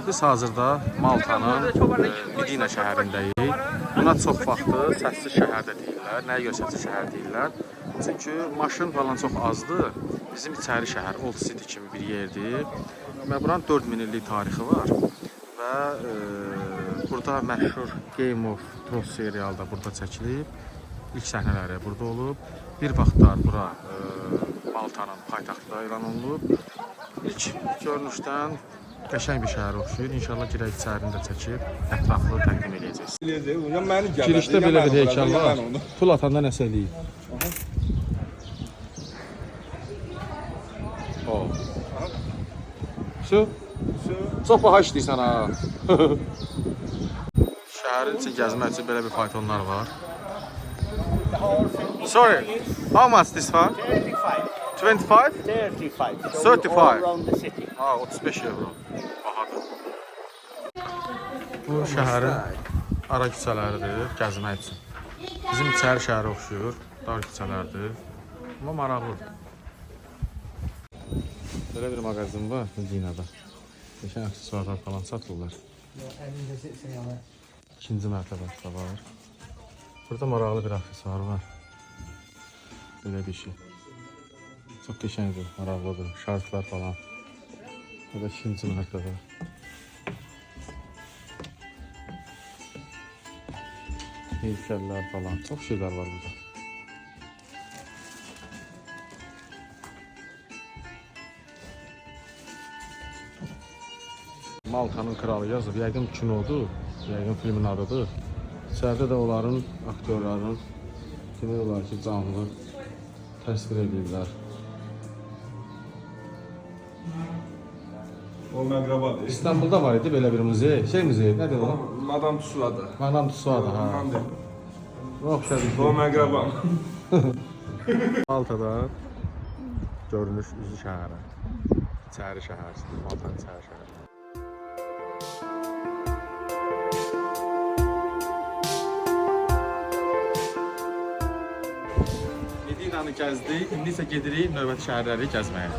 Biz hazırda Maltanın Medina şəhərindəyik. Buna çox vaxtı səssiz şəhər də deyirlər. Nəyə görə səssiz şəhər deyirlər? Çünki maşın falan çox azdır. Bizim içəri şəhər Old City kimi bir yerdir. Və buranın 4000 illik tarixi var. Və burada məşhur Game of Thrones serialı da burada çəkilib. İlk səhnələri burada olub. Bir vaxtlar bura Maltanın paytaxtı elan olunub. İlk görünüşdən qəşəng bir şəhər oxşuyur. İnşallah girək içərini də çəkib ətraflı təqdim edəcəyik. Girişdə belə bir heykəl var. Pul atanda nəsə eləyib. O. Şu? Çox baha işləyirsən ha. Şəhərin için gəzmək üçün belə bir faytonlar var. Sorry, how much this one? 25? 35. Ha, 35 euro. Bahadır. Bu şəhərin ara küçələridir, gəzmək üçün. Bizim içəri şəhərə oxşuyur, dar küçələrdir. Amma maraqlıdır. Belə bir mağazin var Medina'da. Geçən aksesuarlar falan satırlar. İkinci mərtəbəsi də var. Burada maraqlı bir aksesuar var. Belə bir şey. Çox qəşəngdir, maraqlıdır. Şarkılar falan. Burada ikinci mərtəbə. Heykəllər falan. Çox şeylər var burada. Maltanın kralı yazıb. Yəqin kinodur. Yəqin filmin adıdır. İçəridə də onların aktyorların demək olar ki, canlı təsvir edirlər. O məqrabadır. İstanbulda var idi belə bir muzey. Şey muzeyi, nədir o? Madame Tussauds'da. Madame Tussauds'da, ha. Oxşadır. O məqrabam. Maltada görünüş üzü şəhəri. İçəri şəhər. Maltanın içəri şəhəri. Medina'nı gəzdik. İndi isə gedirik növbəti şəhərləri gəzməyə.